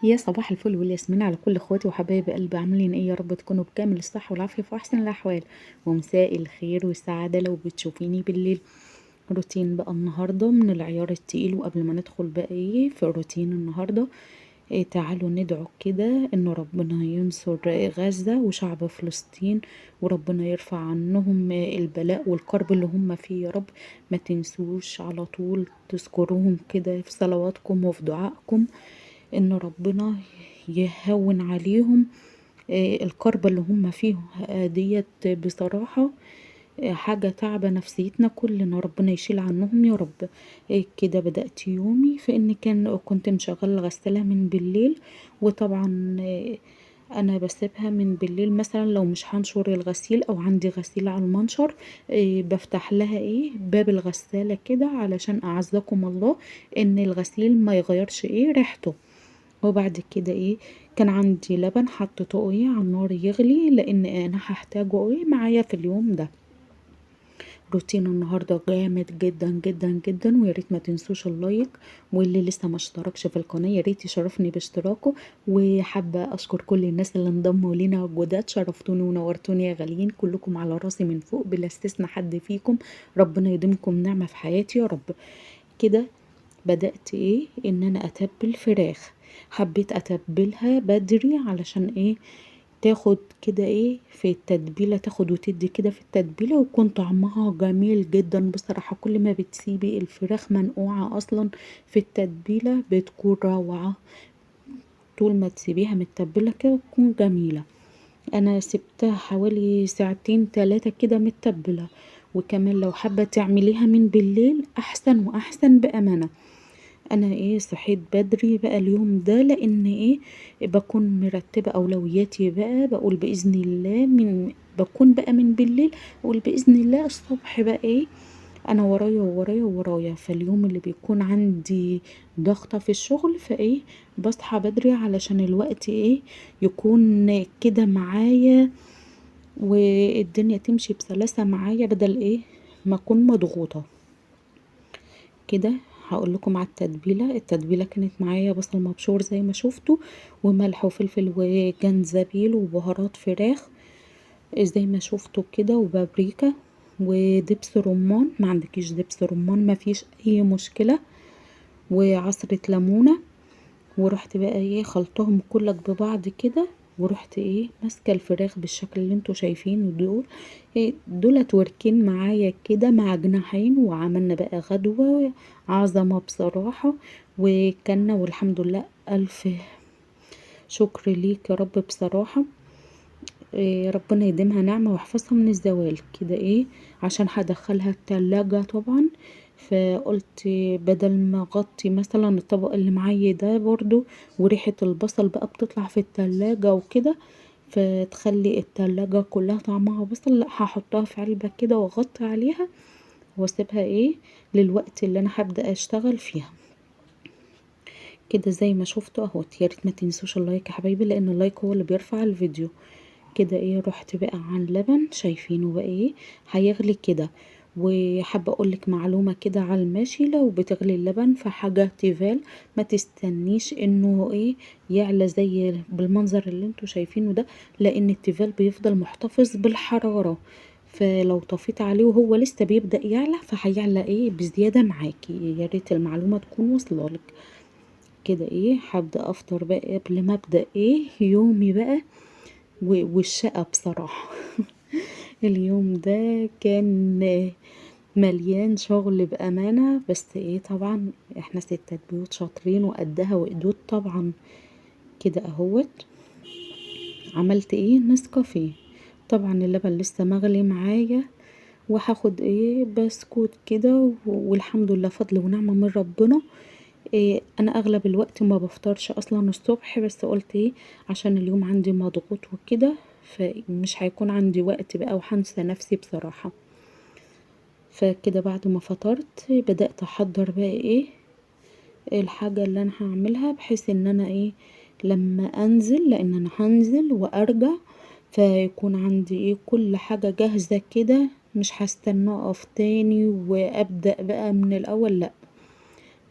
يا صباح الفل والياسمين على كل اخواتي وحبايب قلبي، عاملين ايه؟ يا رب تكونوا بكامل الصحة والعافية في احسن الاحوال. ومساء الخير والسعادة لو بتشوفيني بالليل. روتين بقى النهاردة من العيار التقيل، وقبل ما ندخل بقى ايه في الروتين النهاردة، تعالوا ندعو كده ان ربنا ينصر غزة وشعب فلسطين، وربنا يرفع عنهم البلاء والكرب اللي هم فيه يا رب. ما تنسوش على طول تذكروهم كده في صلواتكم وفي دعائكم، ان ربنا يهون عليهم الكرب اللي هم فيه ديت بصراحة. حاجة تعب نفسيتنا كلنا، ربنا يشيل عنهم يا رب. كده بدأت يومي في ان كنت مشغلة الغسالة من بالليل، وطبعا انا بسيبها من بالليل مثلا لو مش هنشر الغسيل او عندي غسيل على المنشر. بفتح لها باب الغسالة كده علشان اعزكم الله ان الغسيل ما يغيرش ريحته. وبعد كده كان عندي لبن حطيته على النار يغلي، لان انا هحتاجه معايا في اليوم ده. روتين النهارده جامد جدا جدا جدا، ويا ريت ما تنسوش اللايك، واللي لسه ما اشتركش في القناه يا ريت يشرفني باشتراكه. وحابه اشكر كل الناس اللي انضموا لينا جداد، شرفتوني ونورتوني يا غاليين، كلكم على راسي من فوق بلا استثناء حد فيكم. ربنا يديمكم نعمه في حياتي يا رب. كده بدأت ان انا اتبل فراخ. حبيت اتبلها بدري علشان تاخد كده في التتبيلة، تاخد وتدي كده في التتبيلة، ويكون طعمها جميل جدا بصراحة. كل ما بتسيبي الفراخ منقوعة اصلا في التتبيلة بتكون روعة، طول ما تسيبيها متبلة كده تكون جميلة. انا سبتها حوالي ساعتين 3 كده متبلة. وكمان لو حابة تعمليها من بالليل احسن واحسن بامانة. انا صحيت بدري بقى اليوم ده، لان بكون مرتبة اولوياتي بقى، بقول باذن الله بكون بقى من بالليل، اقول باذن الله الصبح بقى انا ورايا ورايا ورايا. فاليوم اللي بيكون عندي ضغطة في الشغل بصحى بدري علشان الوقت يكون كده معايا، والدنيا تمشي بسلاسة معايا، بدل ما اكون مضغوطة كده. هقول لكم على التتبيله كانت معايا بصل مبشور زي ما شفتوا، وملح وفلفل وجنزبيل وبهارات فراخ زي ما شفتوا كده، وبابريكا ودبس رمان. ما عندكيش دبس رمان ما فيش اي مشكله، وعصره ليمونه. ورحت بقى خلطهم كلك ببعض كده، ورحت ماسكه الفراخ بالشكل اللي انتوا شايفينه دول. دولت وركين معايا كده مع جناحين، وعملنا بقى غدوة عظمة بصراحة. وكلنا والحمد لله الف شكر ليك يا رب بصراحة. ربنا يديمها نعمة ويحفظها من الزوال كده عشان هدخلها التلاجة طبعا. فقلت بدل ما اغطي مثلا الطبق اللي معايا ده برضو، وريحة البصل بقى بتطلع في التلاجة وكده، فتخلي التلاجة كلها طعمها بصل، لا هحطها في علبة كده واغطي عليها واسيبها للوقت اللي انا هبدأ اشتغل فيها كده زي ما شفتوا اهوت. يا ريت ما تنسوش اللايك يا حبايبي، لان اللايك هو اللي بيرفع الفيديو كده. رحت بقى على اللبن، شايفينه بقى هيغلي كده. وحابه اقولك معلومه كده على الماشي، لو بتغلي اللبن في حاجه تيفال ما تستنيش انه يعلى زي بالمنظر اللي انتوا شايفينه ده، لان التيفال بيفضل محتفظ بالحراره. فلو طفيت عليه وهو لسه بيبدأ يعلى فهيعلى بزيادة معاكي. يا ريت المعلومة تكون واصلة لك كده. هبدأ افطر بقى قبل ما ابدأ يومي بقى. والشقة بصراحة اليوم ده كان مليان شغل بأمانة، بس طبعا احنا ستات بيوت شاطرين وقدها وقدود طبعا كده اهوت. عملت نسكافيه. طبعا اللبن لسه مغلي معايا، وهاخد بسكوت كده، والحمد لله فضل ونعمة من ربنا. انا اغلب الوقت ما بفطرش اصلا الصبح، بس قلت عشان اليوم عندي مضغوط وكده، فمش هيكون عندي وقت بقى وهنسى نفسي بصراحة. فكده بعد ما فطرت بدأت احضر بقى الحاجة اللي انا هعملها، بحيث ان انا لما انزل، لان انا هنزل وارجع، فيكون عندي كل حاجة جاهزة كده، مش هستنى اقف تاني وابدأ بقى من الاول، لا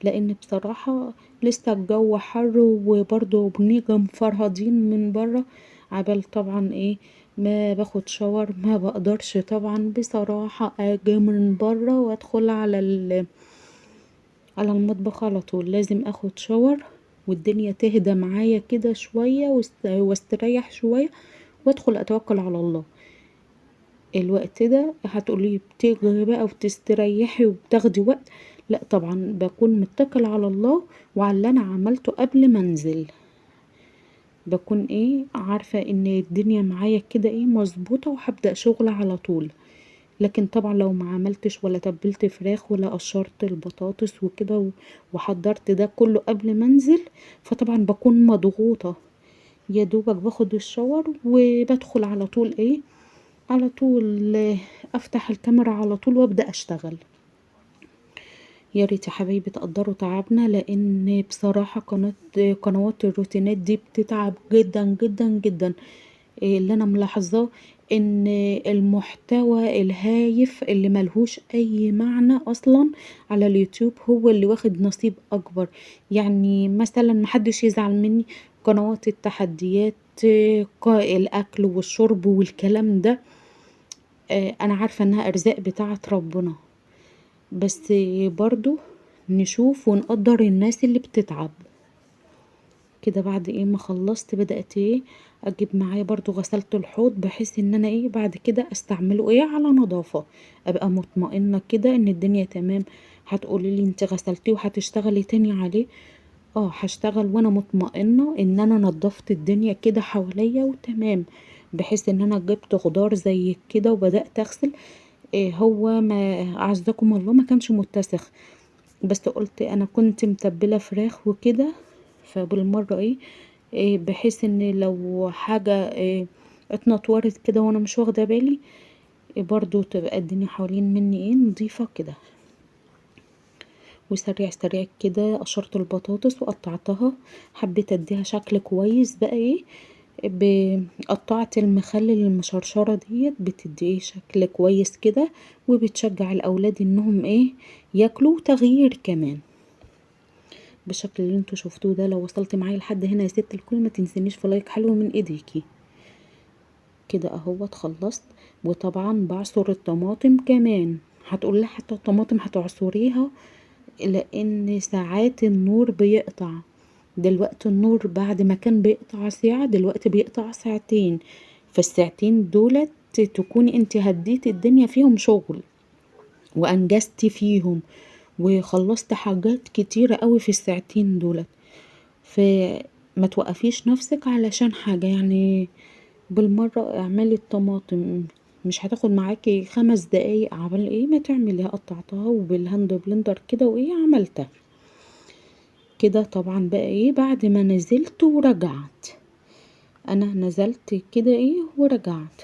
لان بصراحة لسه الجو حر وبرضه بنيجي مفرهدين من برا، عبال طبعا ايه ما باخد شاور. ما بقدرش طبعا بصراحة اجي من برا وادخل على المطبخ على طول، لازم اخد شاور والدنيا تهدى معايا كده شوية واستريح شوية وادخل اتوكل على الله. الوقت ده هتقولي بتجري بقى وبتستريحي وبتاخدي وقت؟ لا طبعا بكون متكل على الله وعلى اللي انا عملته قبل ما انزل. بكون ايه عارفة ان الدنيا معايا كده ايه مظبوطة وهبدأ شغل على طول. لكن طبعا لو ما عملتش ولا تبلت فراخ ولا قشرت البطاطس وكده وحضرت ده كله قبل ما انزل، فطبعا بكون مضغوطة. يا دوبك باخد الشاور وبدخل على طول ايه على طول افتح الكاميرا على طول وابدأ اشتغل. يا ريت يا حبايبي تقدروا تعبنا، لان بصراحة قنوات الروتينات دي بتتعب جدا جدا جدا. اللي انا ملاحظاه ان المحتوى الهايف اللي ملهوش اي معنى اصلا على اليوتيوب هو اللي واخد نصيب اكبر. يعني مثلا محدش يزعل مني، قنوات التحديات، الاكل والشرب والكلام ده، انا عارفة انها ارزاق بتاعت ربنا، بس برضو نشوف ونقدر الناس اللي بتتعب. كده بعد ايه ما خلصت بدأت ايه اجيب معايا برضو غسلت الحوض، بحيث ان انا ايه بعد كده استعمله ايه على نظافة، ابقى مطمئنة كده ان الدنيا تمام. هتقولي لي انت غسلتيه وهتشتغلي تاني عليه؟ اه هشتغل وانا مطمئنة ان انا نضفت الدنيا كده حواليا وتمام، بحيث ان انا جبت خضار زي كده وبدأت اغسل. إيه هو ما اعزكم الله ما كانش متسخ، بس قلت انا كنت متبلة فراخ وكده، فبالمرة إيه بحيث ان لو حاجة اتنطورت كده وانا مش واخدة بالي، برضو تبقى الدنيا حوالين مني ايه نضيفة كده. وسريع سريع كده قشرت البطاطس وقطعتها، حبيت اديها شكل كويس بقى ايه، قطعت المخلل المشرشرة ديت بتديه شكل كويس كده، وبتشجع الاولاد انهم ايه ياكلوا تغيير كمان بالشكل اللي انتوا شفتوه ده. لو وصلت معايا لحد هنا يا ست الكل ما تنسينيش في لايك حلو من ايديكي. كده اهوت خلصت. وطبعا بعصر الطماطم كمان، هتقول لي حتى الطماطم هتعصريها؟ لان ساعات النور بيقطع، دلوقتي النور بعد ما كان بيقطع ساعة دلوقتي بيقطع ساعتين، فالساعتين دولت تكوني انت هديتي الدنيا فيهم شغل وانجزتي فيهم وخلصت حاجات كتيرة قوي في الساعتين دولت. فما توقفيش نفسك علشان حاجة، يعني بالمرة اعملي الطماطم، مش هتاخد معاكي 5 دقايق عمل ايه ما تعمليها، قطعتها وبالهاند بلندر كده وايه عملتها كده. طبعا بقى ايه بعد ما نزلت ورجعت، انا نزلت كده ايه ورجعت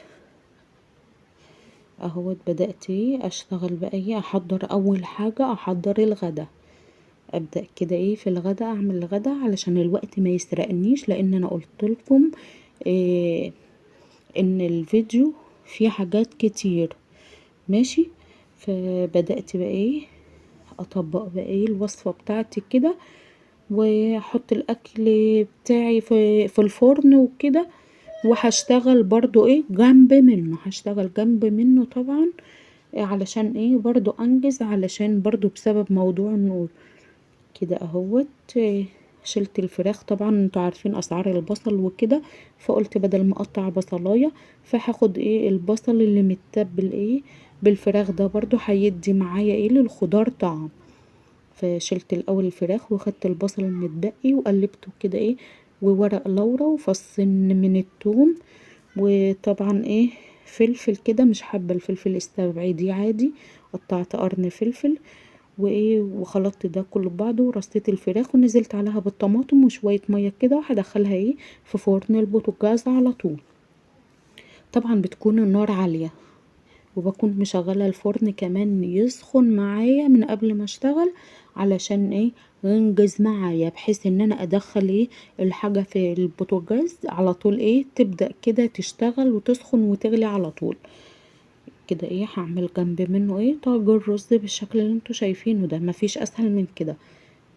اهوت بدأت ايه اشتغل بقى ايه احضر. اول حاجة احضر الغدا، ابدأ كده ايه في الغدا اعمل الغدا علشان الوقت ما يسرقنيش، لان انا قلت لكم إيه ان الفيديو فيه حاجات كتير ماشي. فبدأت بقى ايه اطبق بقى ايه الوصفة بتاعتي كده، واحط الاكل بتاعي في الفرن وكده، وهشتغل برضو ايه جنب منه، هشتغل جنب منه طبعا علشان ايه برضو انجز، علشان برضو بسبب موضوع النور. كده اهوت شلت الفراخ. طبعا انتوا عارفين اسعار البصل وكده، فقلت بدل ما اقطع بصلايه فهاخد ايه البصل اللي متبل ايه بالفراخ ده برضو هيدي معايا ايه للخضار طعم. فشلت الاول الفراخ وخدت البصل المتبقي وقلبته كده ايه، وورق لورا وفصين من الثوم، وطبعا ايه فلفل كده، مش حابه الفلفل استبعديه عادي، قطعت قرن فلفل وايه وخلطت ده كله ببعضه ورصيت الفراخ ونزلت عليها بالطماطم وشويه ميه كده، وهدخلها ايه في فرن البوتاجاز على طول. طبعا بتكون النار عاليه، وبكون مشغله الفرن كمان يسخن معايا من قبل ما اشتغل، علشان ايه ينجز معايا، بحيث ان انا ادخل ايه الحاجه في البوتاجاز على طول ايه تبدا كده تشتغل وتسخن وتغلي على طول. كده ايه هعمل جنب منه ايه طاجن الرز بالشكل اللي انتوا شايفينه ده، مفيش اسهل من كده.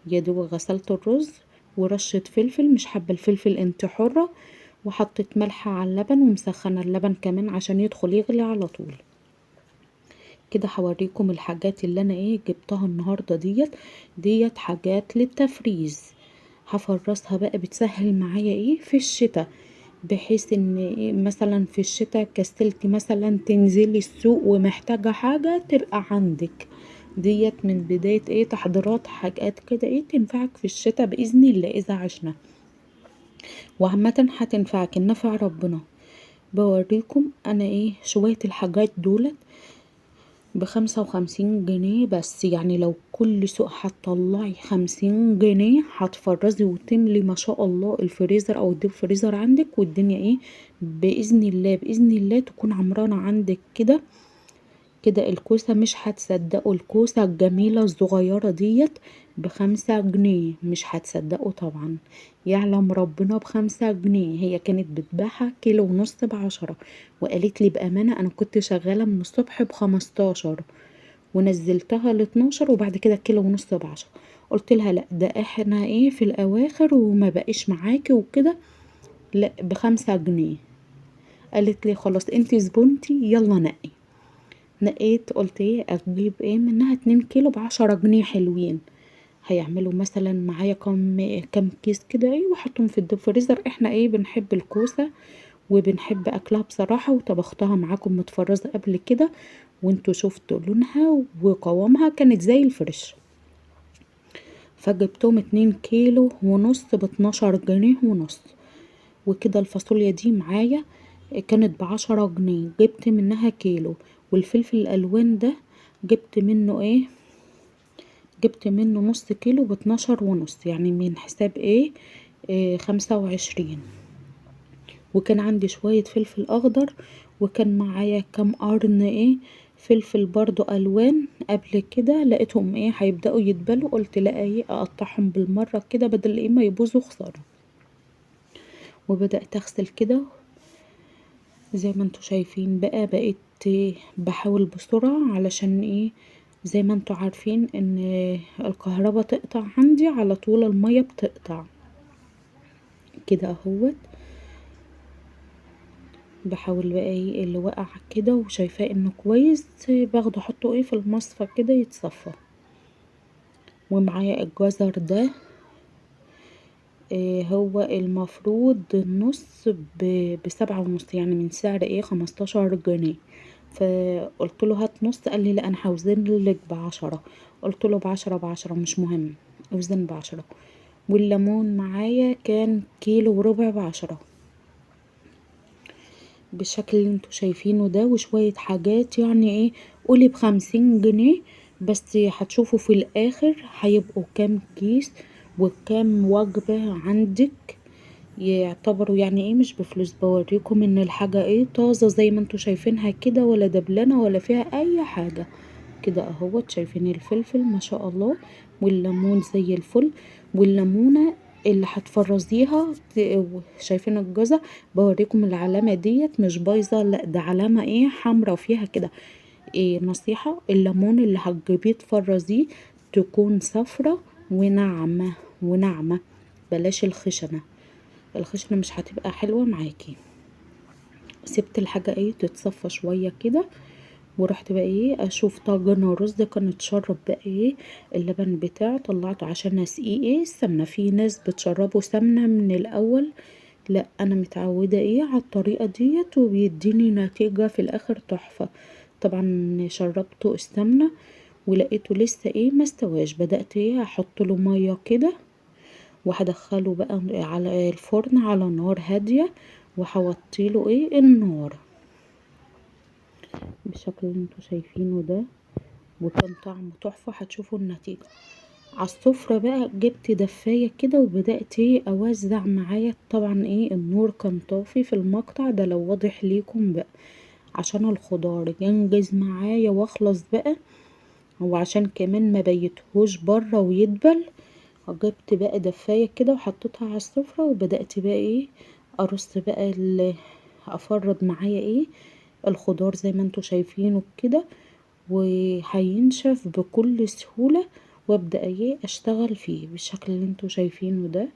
يا دوب غسلت الرز ورشة فلفل، مش حابة الفلفل انت حرة، وحطيت ملح على اللبن ومسخنة اللبن كمان عشان يدخل يغلي على طول. كده هوريكم الحاجات اللي انا جبتها النهاردة ديت حاجات للتفريز. هفرزها بقى، بتسهل معايا في الشتاء، بحيث ان مثلا في الشتاء كسلتي مثلا تنزلي السوق ومحتاجة حاجة تبقى عندك. ديت من بداية تحضيرات حاجات كده تنفعك في الشتاء بإذن الله إذا عشنا، وعامة هتنفعك النفع ربنا. بوريكم انا شوية الحاجات دولت ب55 جنيه بس. يعني لو كل سوق هتطلعي 50 جنيه هتفرزي وتملي ما شاء الله الفريزر او الديب فريزر عندك، والدنيا بإذن الله بإذن الله تكون عمرانة عندك كده. كده الكوسة مش هتصدقوا، الكوسة الجميلة الصغيرة ديت ب5 جنيه، مش هتصدقوا طبعا، يعلم ربنا ب5 جنيه. هي كانت بتباعها كيلو ونص ب10، وقالت لي بأمانة أنا كنت شغالة من الصبح ب15 ونزلتها ل12، وبعد كده كيلو ونص ب10. قلت لها لا ده احنا في الأواخر وما بقيش معاكي وكده، لا ب5 جنيه. قالت لي خلاص انتي زبونتي يلا نقي. نقيت قلت اجيب منها 2 كيلو ب10 جنيه حلوين، هيعملوا مثلا معايا كم كيس كده واحطهم في الديب فريزر. احنا بنحب الكوسة وبنحب اكلها بصراحة، وطبختها معاكم متفرزة قبل كده وانتوا شفتوا لونها وقوامها كانت زي الفريش. فجبتهم 2 كيلو ونص ب12 جنيه ونص. وكده الفاصوليا دي معايا كانت ب10 جنيه، جبت منها كيلو. والفلفل الالوان ده جبت منه جبت منه نص كيلو ب12 ونص، يعني من حساب 25. وكان عندي شوية فلفل اخضر، وكان معايا كام قرن فلفل برضو الوان. قبل كده لقيتهم هيبدأوا يدبلوا، قلت لا اقطعهم بالمرة كده بدل ما يبوظوا خسارة. وبدأت اغسل كده زي ما انتوا شايفين بقى. بقيت بحاول بسرعة علشان زي ما انتوا عارفين ان الكهرباء تقطع عندي على طول، المية بتقطع كده اهوت. بحاول بقى اللي وقع كده وشايفاه انه كويس باخده احطه في المصفى كده يتصفى. ومعايا الجزر ده هو المفروض النص ب7.5، يعني من سعر 15 جنيه. فقلت له هات نص، قال لي لا انا هوزن لك ب10. قلت له ب10 مش مهم، اوزن ب10. والليمون معايا كان كيلو وربع ب10، بالشكل اللي انتوا شايفينه ده. وشوية حاجات يعني قولي ب50 جنيه، بس هتشوفوا في الاخر هيبقوا كام كيس وكام وجبة عندك، يعتبروا يعني مش بفلوس. بوريكم ان الحاجة طازة زي ما انتوا شايفينها كده، ولا دبلانة ولا فيها اي حاجة. كده اهوت شايفين الفلفل ما شاء الله، والليمون زي الفل. والليمونة اللي هتفرزيها شايفين الجزر، بوريكم العلامة ديت مش بايظة، لا ده علامة حمرا فيها كده. نصيحة، الليمون اللي هتجيبيه تفرزيه تكون صفرة وناعمة وناعمة، بلاش الخشنة، الخشنة مش هتبقى حلوة معاكي. سبت الحاجة تتصفى شوية كده، ورحت بقى اشوف طاجن رز كان اتشرب بقى اللبن بتاعه، طلعته عشان اسقيه السمنه. في ناس بتشربه سمنه من الاول، لا انا متعوده على الطريقه ديت وبيديني نتيجه في الاخر تحفه. طبعا شربته السمنه ولقيته لسه ما استواش، بدات احط له ميه كده، وهدخله بقى على الفرن على نار هاديه، وهوطيله النار بالشكل اللي انتوا شايفينه ده. وكان طعمه تحفة، هتشوفوا النتيجة على السفرة. بقى جبت دفاية كده وبدأت اوزع معايا. طبعا النور كان طافي في المقطع ده لو واضح ليكم بقى، عشان الخضار ينجز معايا واخلص بقى، وعشان كمان ما بيتهوش بره ويدبل. جبت بقى دفاية كده وحطيتها على السفرة، وبدأت بقى ارص بقى افرد معايا الخضار زي ما انتوا شايفينه كده، وهينشف بكل سهولة. وابدأ ايه اشتغل فيه بالشكل اللي انتوا شايفينه ده.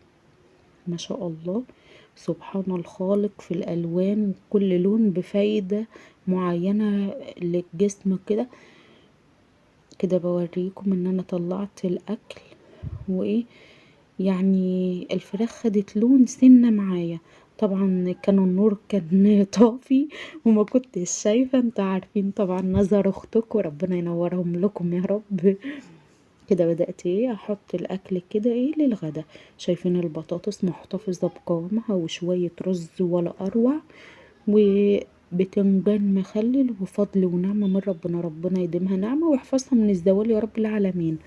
ما شاء الله، سبحان الخالق في الالوان، كل لون بفايدة معينة للجسم كده. كده بوريكم ان انا طلعت الاكل وايه، يعني الفراخ خدت لون سنة معايا. طبعا كان النور كان طافي وما كنتش شايفة، انت عارفين طبعا نظر اختكم، ربنا ينورهم لكم يا رب. كده بدأت ايه احط الاكل كده ايه للغدا. شايفين البطاطس محتفظة بقوامها وشوية رز ولا اروع، وبتنجان مخلل، وفضل ونعمة من ربنا، ربنا يديمها نعمة ويحفظها من الزوال يا رب العالمين.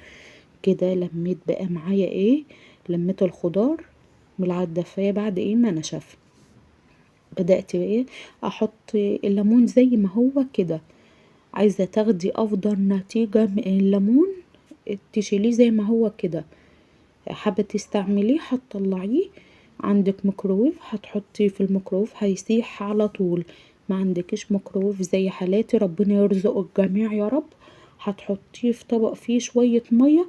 كده لميت بقى معايا ايه، لميت الخضار من على الدفاية بعد ايه ما نشف. بدأت ايه احط الليمون زي ما هو كده. عايزة تاخدي افضل نتيجة من الليمون تشيليه زي ما هو كده. حابة تستعمليه هتطلعيه، عندك ميكروويف هتحطيه في الميكروويف هيسيح على طول. ما عندكش ميكروويف زي حالاتي، ربنا يرزق الجميع يا رب، هتحطيه في طبق فيه شوية مية،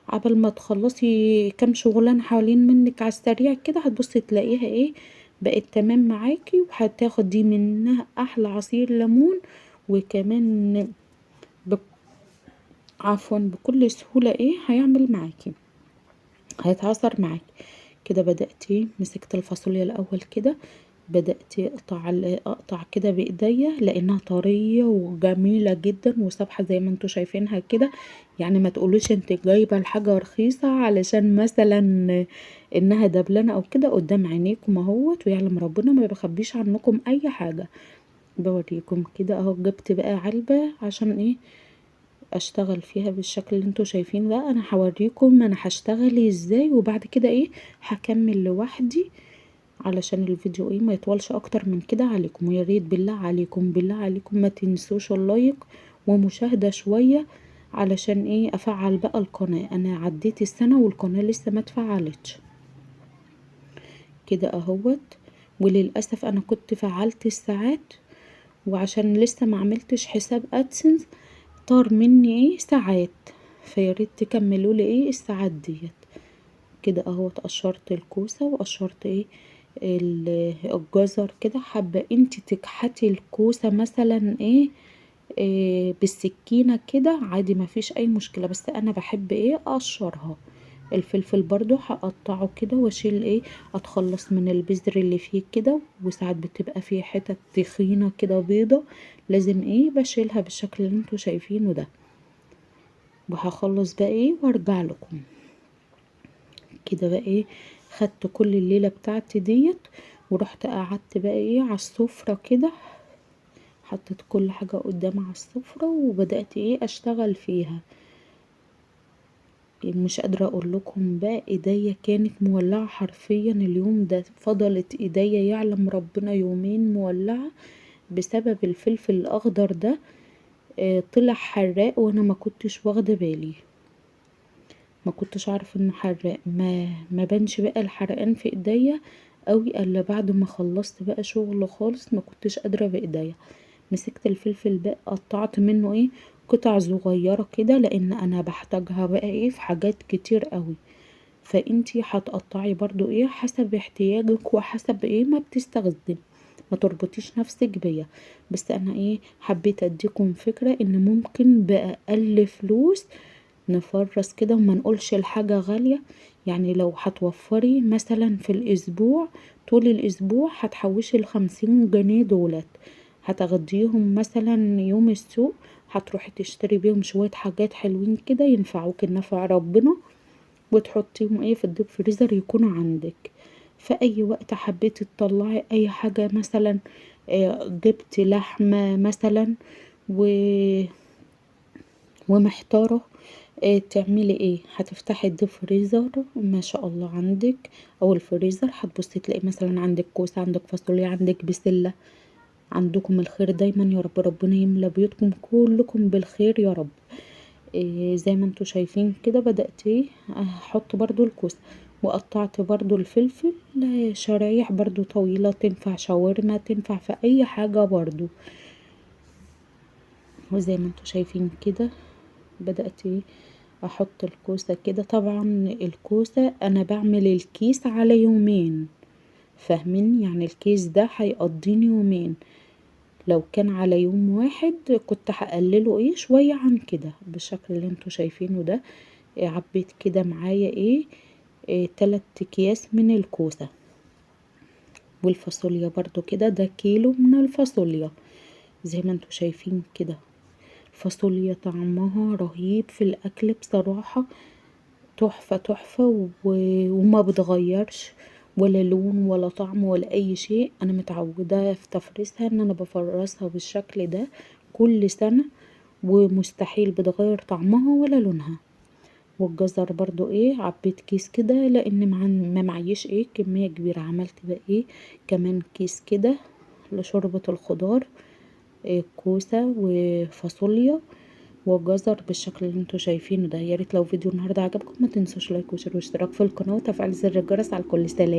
عبل ما تخلصي كام شغلان حوالين منك على السريع كده هتبصي تلاقيها ايه بقت تمام معاكي، وهتاخدي منها احلى عصير ليمون. وكمان ب... عفوا بكل سهولة ايه هيعمل معاكي، هيتعصر معاكي. كده بدأت مسكت الفاصوليا الاول كده، بدأت اقطع كده بايديا لانها طرية وجميلة جدا وصبحة زي ما انتوا شايفينها كده. يعني ما تقولوش انت جايبة الحاجة رخيصة علشان مثلا انها دبلانة او كده، قدام عينيكم اهوت، ويعلم ربنا ما بخبيش عنكم اي حاجة. بوريكم كده اهو، جبت بقى علبة عشان ايه اشتغل فيها بالشكل اللي انتوا شايفين ده. انا هوريكم انا هشتغل ازاي، وبعد كده ايه هكمل لوحدي علشان الفيديو ايه ما يطولش اكتر من كده عليكم. ويا ريت بالله عليكم بالله عليكم ما تنسوش اللايك ومشاهدة شوية علشان ايه افعل بقى القناة. انا عديت السنة والقناة لسه ما اتفعلتش كده اهوت. وللأسف انا كنت فعلت الساعات، وعشان لسه ما عملتش حساب ادسنس طار مني ايه ساعات، فياريت تكملوا لي ايه الساعات ديت. كده اهو قشرت الكوسة وقشرت ايه الجزر كده. حابة انت تكحتي الكوسة مثلا ايه, بالسكينة كده عادي مفيش اي مشكلة، بس انا بحب ايه اقشرها. الفلفل برضو هقطعه كده واشيل ايه اتخلص من البذر اللي فيه كده، وساعات بتبقى فيه حتت تخينة كده بيضة لازم ايه بشيلها بالشكل اللي انتوا شايفينه ده. وهخلص بقى ايه وارجع لكم. كده بقى ايه خدت كل الليلة بتاعتي ديت ورحت قعدت بقى ايه على السفرة كده، حطيت كل حاجة قدامي على السفرة وبدأت ايه اشتغل فيها. مش قادرة اقول لكم بقى ايديا كانت مولعة حرفيا اليوم ده، فضلت ايديا يعلم ربنا يومين مولعة بسبب الفلفل الاخضر ده. طلع حراق وانا ما كنتش واخدة بالي، ما كنتش عارف انه حراق. ما بانش بقى الحرقان في ايديا قوي الا بعد ما خلصت بقى شغل خالص، ما كنتش قادرة بايديا. مسكت الفلفل بقى قطعت منه ايه قطع صغيرة كده، لان انا بحتاجها بقى ايه في حاجات كتير قوي. فانتي هتقطعي برضو ايه حسب احتياجك وحسب ايه ما بتستخدم، ما تربطيش نفسك بيا. بس انا ايه حبيت اديكم فكرة ان ممكن بأقل فلوس نفرس كده وما نقولش الحاجة غالية. يعني لو هتوفري مثلا في الاسبوع طول الاسبوع هتحوشي ال50 جنيه دولت، هتاخديهم مثلا يوم السوق هتروحي تشتري بيهم شوية حاجات حلوين كده ينفعوك نفع ربنا، وتحطيهم ايه في الديب فريزر يكونوا عندك في اي وقت حبيتي تطلعي اي حاجة. مثلا جبت لحمة مثلا و... ومحتارة تعملي ايه، هتفتحي الديب فريزر ما شاء الله عندك او الفريزر هتبصي تلاقي مثلا عندك كوسة عندك فاصوليا عندك بسلة. عندكم الخير دايما يا رب، ربنا يملى بيوتكم كلكم بالخير يا رب. زي ما انتوا شايفين كده بدأت ايه احط برضو الكوسة، وقطعت برضو الفلفل شرايح برضو طويلة تنفع شاورما تنفع في اي حاجة برضو. وزي ما انتوا شايفين كده بدأت ايه احط الكوسة كده. طبعا الكوسة انا بعمل الكيس على يومين، فاهمين؟ يعني الكيس ده هيقضيني يومين. لو كان على يوم واحد كنت هقلله شوية عن كده بالشكل اللي انتوا شايفينه ده. عبيت كده معايا 3 اكياس من الكوسة. والفاصوليا برضو كده، ده كيلو من الفاصوليا زي ما انتوا شايفين كده. فاصوليا طعمها رهيب في الاكل بصراحة، تحفة تحفة وما بتغيرش ولا لون ولا طعم ولا اي شيء. انا متعودة في تفريزها ان انا بفرزها بالشكل ده كل سنة، ومستحيل بتغير طعمها ولا لونها. والجزر برضو عبيت كيس كده لان ما معيش كمية كبيرة. عملت بقى كمان كيس كده لشوربة الخضار، كوسة وفاصوليا وجزر بالشكل اللي انتوا شايفينه ده. يا ريت لو فيديو النهارده عجبكم ما تنسوش لايك وشير واشتراك في القناه وتفعيل زر الجرس على الكل. سلام.